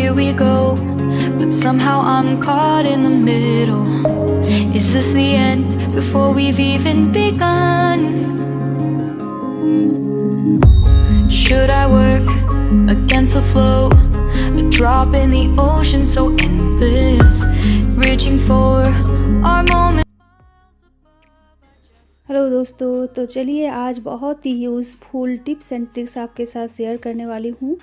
here we go, but somehow I'm caught in the middle. Is this the end before we've even begun? Should I work against the flow, a drop in the ocean so endless, reaching for our moment? Hello दोस्तों, तो चलिए आज बहुत ही useful tips and tricks आपके साथ share करने वाली हूँ।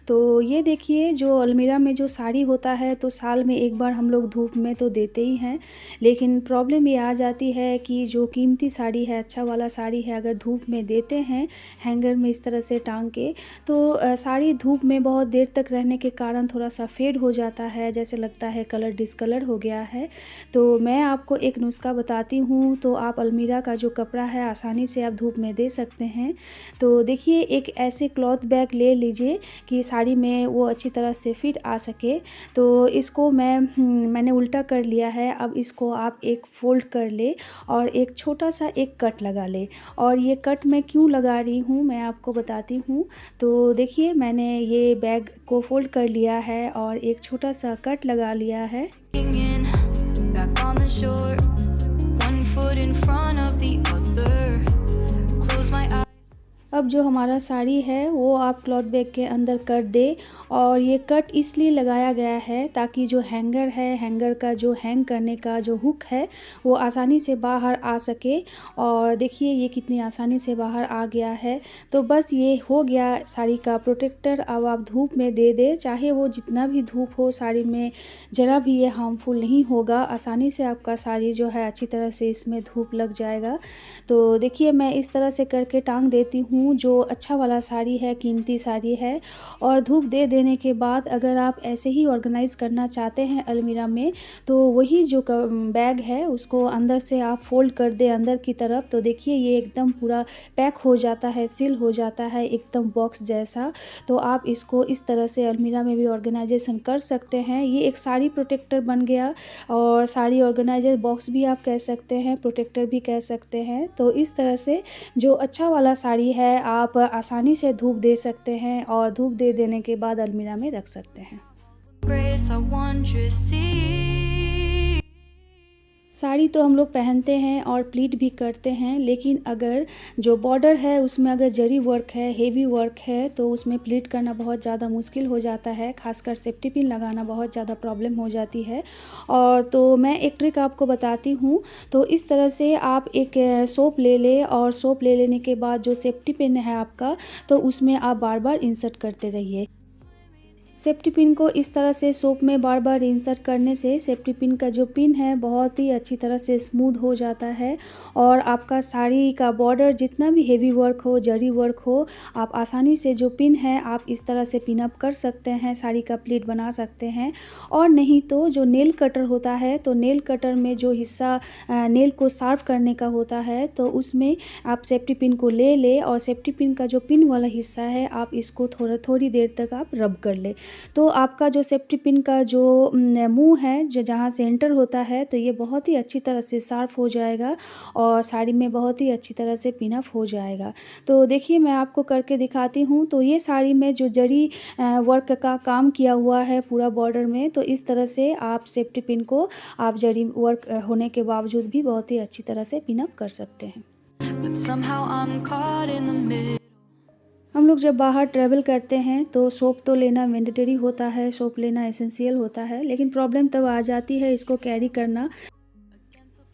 तो ये देखिए, जो अलमीरा में जो साड़ी होता है तो साल में एक बार हम लोग धूप में तो देते ही हैं, लेकिन प्रॉब्लम ये आ जाती है कि जो कीमती साड़ी है, अच्छा वाला साड़ी है, अगर धूप में देते हैं हैंगर में इस तरह से टांग के, तो साड़ी धूप में बहुत देर तक रहने के कारण थोड़ा सा फेड हो जाता है, जैसे लगता है कलर डिसकलर हो गया है। तो मैं आपको एक नुस्खा बताती हूँ, तो आप अलमीरा का जो कपड़ा है आसानी से आप धूप में दे सकते हैं। तो देखिए, एक ऐसे क्लॉथ बैग ले लीजिए कि साड़ी में वो अच्छी तरह से फिट आ सके। तो इसको मैंने उल्टा कर लिया है। अब इसको आप एक फ़ोल्ड कर ले और एक छोटा सा एक कट लगा ले। और ये कट मैं क्यों लगा रही हूँ मैं आपको बताती हूँ। तो देखिए, मैंने ये बैग को फ़ोल्ड कर लिया है और एक छोटा सा कट लगा लिया है। Back on the shore, one foot in front of the other. Close my eyes. अब जो हमारा साड़ी है वो आप क्लॉथ बैग के अंदर कर दे। और ये कट इसलिए लगाया गया है ताकि जो हैंगर है, हैंगर का जो हैंग करने का जो हुक है वो आसानी से बाहर आ सके। और देखिए ये कितनी आसानी से बाहर आ गया है। तो बस ये हो गया साड़ी का प्रोटेक्टर। अब आप धूप में दे दे, चाहे वो जितना भी धूप हो, साड़ी में ज़रा भी ये हार्मफुल नहीं होगा। आसानी से आपका साड़ी जो है अच्छी तरह से इसमें धूप लग जाएगा। तो देखिए, मैं इस तरह से करके टांग देती हूँ। जो अच्छा वाला साड़ी है, कीमती साड़ी है, और धूप दे देने के बाद अगर आप ऐसे ही ऑर्गेनाइज़ करना चाहते हैं अलमीरा में, तो वही जो बैग है उसको अंदर से आप फोल्ड कर दे अंदर की तरफ। तो देखिए ये एकदम पूरा पैक हो जाता है, सील हो जाता है एकदम बॉक्स जैसा। तो आप इसको इस तरह से अलमीरा में भी ऑर्गेनाइजेशन कर सकते हैं। ये एक साड़ी प्रोटेक्टर बन गया, और साड़ी ऑर्गेनाइजर बॉक्स भी आप कह सकते हैं, प्रोटेक्टर भी कह सकते हैं। तो इस तरह से जो अच्छा वाला साड़ी है आप आसानी से धूप दे सकते हैं, और धूप दे देने के बाद अलमीरा में रख सकते हैं। Grace, I want you to see. Sari तो हम लोग पहनते हैं और प्लीट भी करते हैं, लेकिन अगर जो बॉर्डर है उसमें अगर जरी वर्क है, हेवी वर्क है, तो उसमें प्लीट करना बहुत ज़्यादा मुश्किल हो जाता है। खासकर सेफ्टी पिन लगाना बहुत ज़्यादा प्रॉब्लम हो जाती है। और तो मैं एक ट्रिक आपको बताती हूँ। तो इस तरह से आप एक सोप ले ले, और सोप ले लेने के बाद जो सेफ्टी पिन है आपका, तो उसमें आप बार बार इंसर्ट करते रहिए। सेफ्टी पिन को इस तरह से सोप में बार बार इंसर्ट करने से सेफ्टी पिन का जो पिन है बहुत ही अच्छी तरह से स्मूथ हो जाता है। और आपका साड़ी का बॉर्डर जितना भी हेवी वर्क हो, जरी वर्क हो, आप आसानी से जो पिन है आप इस तरह से पिन अप कर सकते हैं, साड़ी का प्लीट बना सकते हैं। और नहीं तो जो नेल कटर होता है, तो नेल कटर में जो हिस्सा नेल को शार्प करने का होता है, तो उसमें आप सेफ्टी पिन को ले ले, और सेफ्टी पिन का जो पिन वाला हिस्सा है आप इसको थोड़ी देर तक आप रब कर ले। तो आपका जो सेफ्टी पिन का जो मुंह है, जो जहाँ से एंटर होता है, तो ये बहुत ही अच्छी तरह से शार्प हो जाएगा, और साड़ी में बहुत ही अच्छी तरह से पिन अप हो जाएगा। तो देखिए मैं आपको करके दिखाती हूँ। तो ये साड़ी में जो जरी वर्क का काम किया हुआ है पूरा बॉर्डर में, तो इस तरह से आप सेफ्टी पिन को आप जरी वर्क होने के बावजूद भी बहुत ही अच्छी तरह से पिन अप कर सकते हैं। But somehow I'm caught in the middle. हम लोग जब बाहर ट्रैवल करते हैं तो सोप तो लेना मैंडेटरी होता है, सोप लेना एसेंशियल होता है, लेकिन प्रॉब्लम तब आ जाती है इसको कैरी करना।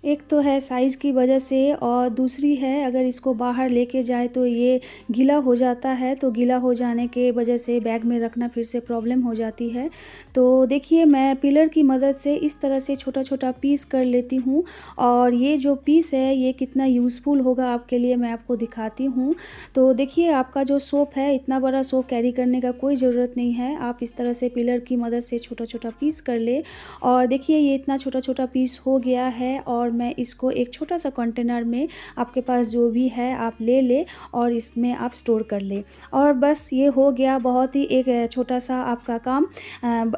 एक तो है साइज़ की वजह से, और दूसरी है अगर इसको बाहर लेके जाए तो ये गीला हो जाता है। तो गीला हो जाने के वजह से बैग में रखना फिर से प्रॉब्लम हो जाती है। तो देखिए मैं पिलर की मदद से इस तरह से छोटा छोटा पीस कर लेती हूँ, और ये जो पीस है ये कितना यूज़फुल होगा आपके लिए मैं आपको दिखाती हूँ। तो देखिए आपका जो सोप है, इतना बड़ा सोप कैरी करने का कोई ज़रूरत नहीं है। आप इस तरह से पिलर की मदद से छोटा छोटा पीस कर ले, और देखिए ये इतना छोटा छोटा पीस हो गया है। और मैं इसको एक छोटा सा कंटेनर में आपके पास जो भी है आप ले ले और इसमें आप स्टोर कर ले। और बस ये हो गया, बहुत ही एक छोटा सा आपका काम।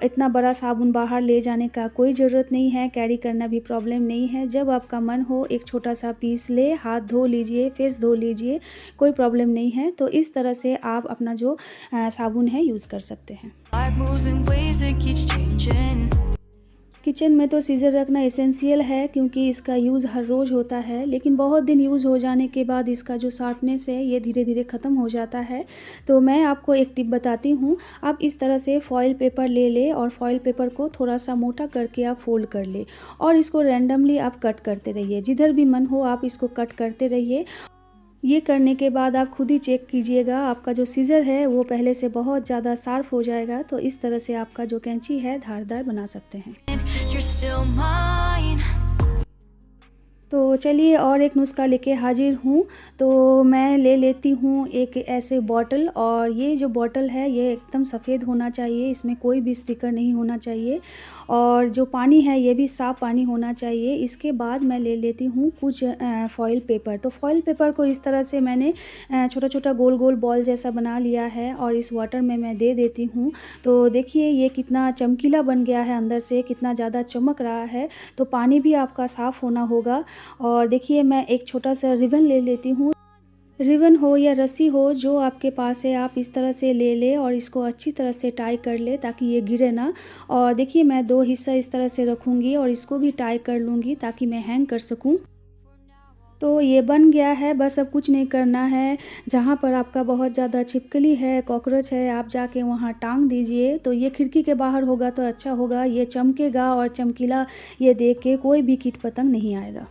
इतना बड़ा साबुन बाहर ले जाने का कोई ज़रूरत नहीं है, कैरी करना भी प्रॉब्लम नहीं है। जब आपका मन हो एक छोटा सा पीस ले, हाथ धो लीजिए, फेस धो लीजिए, कोई प्रॉब्लम नहीं है। तो इस तरह से आप अपना जो साबुन है यूज़ कर सकते हैं। Life moves in ways that keeps changing. Kitchen में तो सीज़र रखना एसेंशियल है क्योंकि इसका यूज़ हर रोज़ होता है, लेकिन बहुत दिन यूज़ हो जाने के बाद इसका जो शार्पनेस है ये धीरे धीरे ख़त्म हो जाता है। तो मैं आपको एक टिप बताती हूँ। आप इस तरह से फॉइल पेपर ले ले और फॉइल पेपर को थोड़ा सा मोटा करके आप फोल्ड कर ले और इसको रैंडमली आप कट करते रहिए। जिधर भी मन हो आप इसको कट करते रहिए। ये करने के बाद आप खुद ही चेक कीजिएगा, आपका जो सीज़र है वो पहले से बहुत ज़्यादा शार्प हो जाएगा। तो इस तरह से आपका जो कैंची है धारदार बना सकते हैं। You're still mine. तो चलिए और एक नुस्खा लेके हाजिर हूँ। तो मैं ले लेती हूँ एक ऐसे बॉटल, और ये जो बॉटल है ये एकदम सफ़ेद होना चाहिए, इसमें कोई भी स्टिकर नहीं होना चाहिए, और जो पानी है ये भी साफ़ पानी होना चाहिए। इसके बाद मैं ले लेती हूँ कुछ फॉइल पेपर। तो फॉइल पेपर को इस तरह से मैंने छोटा छोटा गोल गोल बॉल जैसा बना लिया है और इस वाटर में मैं दे देती हूँ। तो देखिए ये कितना चमकीला बन गया है, अंदर से कितना ज़्यादा चमक रहा है। तो पानी भी आपका साफ़ होना होगा। और देखिए मैं एक छोटा सा रिबन ले लेती हूँ। रिबन हो या रस्सी हो जो आपके पास है, आप इस तरह से ले ले और इसको अच्छी तरह से टाई कर ले ताकि ये गिरे ना। और देखिए मैं 2 हिस्सा इस तरह से रखूँगी और इसको भी टाई कर लूँगी ताकि मैं हैंग कर सकूँ। तो ये बन गया है, बस अब कुछ नहीं करना है। जहाँ पर आपका बहुत ज़्यादा छिपकली है, कॉकरोच है, आप जाके वहाँ टांग दीजिए। तो ये खिड़की के बाहर होगा तो अच्छा होगा, ये चमकेगा और चमकीला ये देख के कोई भी कीट पतंग नहीं आएगा।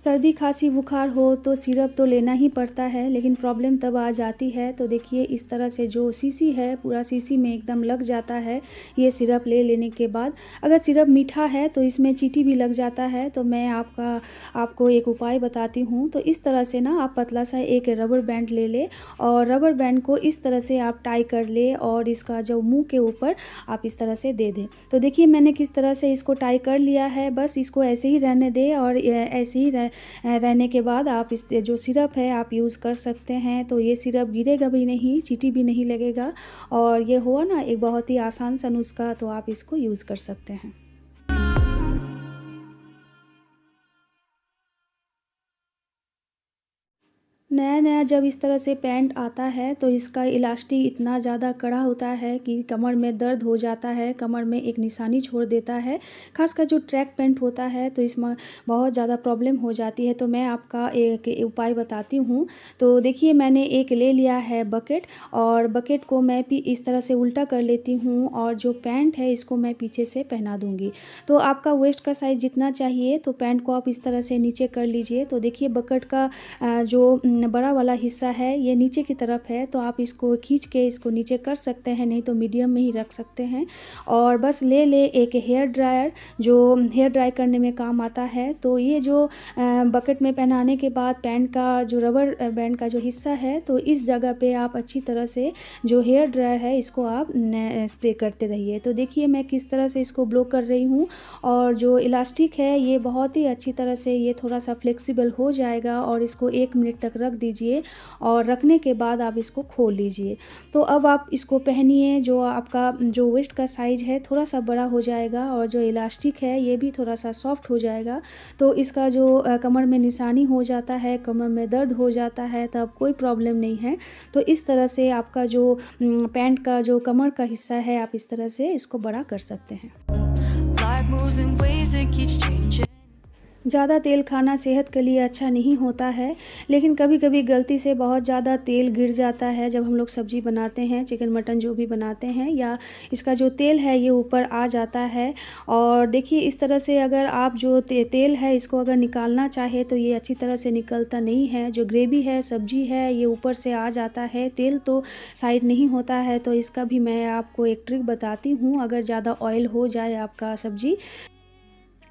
सर्दी खांसी बुखार हो तो सिरप तो लेना ही पड़ता है, लेकिन प्रॉब्लम तब आ जाती है। तो देखिए इस तरह से जो शीशी है पूरा शीशी में एकदम लग जाता है ये सिरप ले लेने के बाद। अगर सिरप मीठा है तो इसमें चींटी भी लग जाता है। तो मैं आपको एक उपाय बताती हूँ। तो इस तरह से ना आप पतला सा एक रबर बैंड ले ले और रबर बैंड को इस तरह से आप टाई कर ले और इसका जो मुँह के ऊपर आप इस तरह से दे दें। तो देखिए मैंने किस तरह से इसको टाई कर लिया है। बस इसको ऐसे ही रहने दें और ऐसे ही रहने के बाद आप इस जो सिरप है आप यूज़ कर सकते हैं। तो ये सिरप गिरेगा भी नहीं, चींटी भी नहीं लगेगा, और ये हुआ ना एक बहुत ही आसान सा नुस्खा। तो आप इसको यूज़ कर सकते हैं। नया नया जब इस तरह से पैंट आता है तो इसका इलास्टिक इतना ज़्यादा कड़ा होता है कि कमर में दर्द हो जाता है, कमर में एक निशानी छोड़ देता है। खासकर जो ट्रैक पैंट होता है तो इसमें बहुत ज़्यादा प्रॉब्लम हो जाती है। तो मैं आपका एक उपाय बताती हूँ। तो देखिए मैंने एक ले लिया है बकेट, और बकेट को मैं भी इस तरह से उल्टा कर लेती हूँ और जो पैंट है इसको मैं पीछे से पहना दूँगी। तो आपका वेस्ट का साइज़ जितना चाहिए तो पैंट को आप इस तरह से नीचे कर लीजिए। तो देखिए बकेट का जो बड़ा वाला हिस्सा है ये नीचे की तरफ है, तो आप इसको खींच के इसको नीचे कर सकते हैं, नहीं तो मीडियम में ही रख सकते हैं। और बस ले ले एक हेयर ड्रायर जो हेयर ड्राई करने में काम आता है। तो ये जो बकेट में पहनाने के बाद पैंट का जो रबर बैंड का जो हिस्सा है तो इस जगह पे आप अच्छी तरह से जो हेयर ड्रायर है इसको आप स्प्रे करते रहिए। तो देखिए मैं किस तरह से इसको ब्लो कर रही हूँ, और जो इलास्टिक है ये बहुत ही अच्छी तरह से ये थोड़ा सा फ्लेक्सिबल हो जाएगा। और इसको 1 मिनट तक रख दीजिए और रखने के बाद आप इसको खोल लीजिए। तो अब आप इसको पहनिए। जो आपका जो वेस्ट का साइज़ है थोड़ा सा बड़ा हो जाएगा और जो इलास्टिक है ये भी थोड़ा सा सॉफ्ट हो जाएगा। तो इसका जो कमर में निशानी हो जाता है, कमर में दर्द हो जाता है, तब कोई प्रॉब्लम नहीं है। तो इस तरह से आपका जो पैंट का जो कमर का हिस्सा है आप इस तरह से इसको बड़ा कर सकते हैं। Life moves in ways that keeps changing. ज़्यादा तेल खाना सेहत के लिए अच्छा नहीं होता है, लेकिन कभी कभी गलती से बहुत ज़्यादा तेल गिर जाता है जब हम लोग सब्ज़ी बनाते हैं, चिकन मटन जो भी बनाते हैं, या इसका जो तेल है ये ऊपर आ जाता है। और देखिए इस तरह से अगर आप जो तेल है इसको अगर निकालना चाहे तो ये अच्छी तरह से निकलता नहीं है। जो ग्रेवी है, सब्ज़ी है, ये ऊपर से आ जाता है, तेल तो साइड नहीं होता है। तो इसका भी मैं आपको एक ट्रिक बताती हूँ। अगर ज़्यादा ऑयल हो जाए आपका सब्ज़ी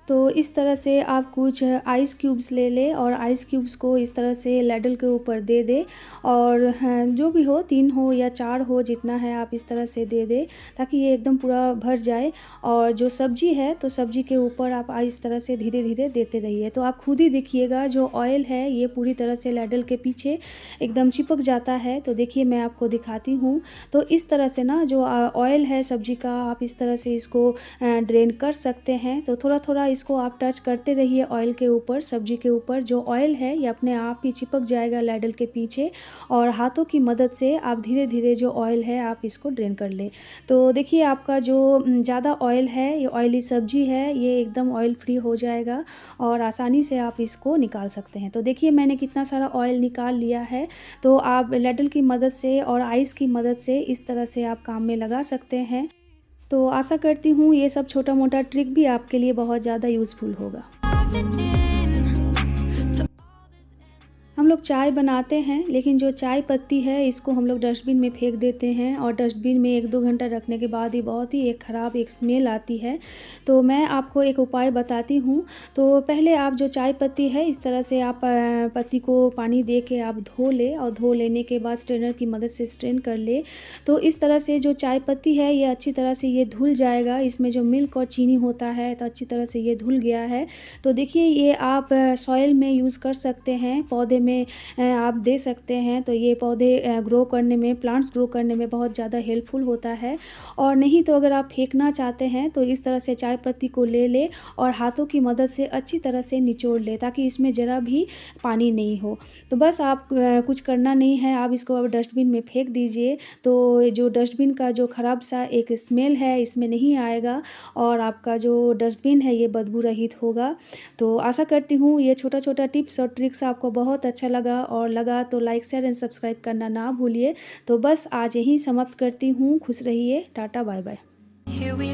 तो इस तरह से आप कुछ आइस क्यूब्स ले लें और आइस क्यूब्स को इस तरह से लैडल के ऊपर दे दें और जो भी हो 3 हो या 4 हो जितना है आप इस तरह से दे दें ताकि ये एकदम पूरा भर जाए। और जो सब्ज़ी है तो सब्ज़ी के ऊपर आप इस तरह से धीरे-धीरे देते रहिए। तो आप खुद ही देखिएगा जो ऑयल है ये पूरी तरह से लैडल के पीछे एकदम चिपक जाता है। तो देखिए मैं आपको दिखाती हूँ। तो इस तरह से ना जो ऑयल है सब्ज़ी का आप इस तरह से इसको ड्रेन कर सकते हैं। तो थोड़ा-थोड़ा इसको आप टच करते रहिए ऑयल के ऊपर, सब्ज़ी के ऊपर। जो ऑयल है ये अपने आप ही चिपक जाएगा लैडल के पीछे और हाथों की मदद से आप धीरे-धीरे जो ऑयल है आप इसको ड्रेन कर लें। तो देखिए आपका जो ज़्यादा ऑयल है, ये ऑयली सब्ज़ी है, ये एकदम ऑयल फ्री हो जाएगा और आसानी से आप इसको निकाल सकते हैं। तो देखिए मैंने कितना सारा ऑयल निकाल लिया है। तो आप लैडल की मदद से और आइस की मदद से इस तरह से आप काम में लगा सकते हैं। तो आशा करती हूँ ये सब छोटा-मोटा ट्रिक भी आपके लिए बहुत ज़्यादा यूज़फुल होगा। हम लोग चाय बनाते हैं लेकिन जो चाय पत्ती है इसको हम लोग डस्टबिन में फेंक देते हैं और डस्टबिन में 1-2 घंटा रखने के बाद ही बहुत ही एक ख़राब एक स्मेल आती है। तो मैं आपको एक उपाय बताती हूँ। तो पहले आप जो चाय पत्ती है इस तरह से आप पत्ती को पानी दे के आप धो लें और धो लेने के बाद स्ट्रेनर की मदद से स्ट्रेन कर लें। तो इस तरह से जो चाय पत्ती है ये अच्छी तरह से ये धुल जाएगा। इसमें जो मिल्क और चीनी होता है तो अच्छी तरह से ये धुल गया है। तो देखिए ये आप सॉइल में यूज़ कर सकते हैं, पौधे में आप दे सकते हैं। तो ये पौधे ग्रो करने में, प्लांट्स ग्रो करने में बहुत ज़्यादा हेल्पफुल होता है। और नहीं तो अगर आप फेंकना चाहते हैं तो इस तरह से चाय पत्ती को ले लें और हाथों की मदद से अच्छी तरह से निचोड़ लें ताकि इसमें ज़रा भी पानी नहीं हो। तो बस आप कुछ करना नहीं है, आप इसको अब डस्टबिन में फेंक दीजिए। तो जो डस्टबिन का जो ख़राब सा एक स्मेल है इसमें नहीं आएगा और आपका जो डस्टबिन है ये बदबू रहित होगा। तो आशा करती हूँ ये छोटा-छोटा टिप्स और ट्रिक्स आपको बहुत अच्छा लगा और लगा तो लाइक, शेयर एंड सब्सक्राइब करना ना भूलिए। तो बस आज यहीं समाप्त करती हूँ। खुश रहिए। Tata, bye bye. Here we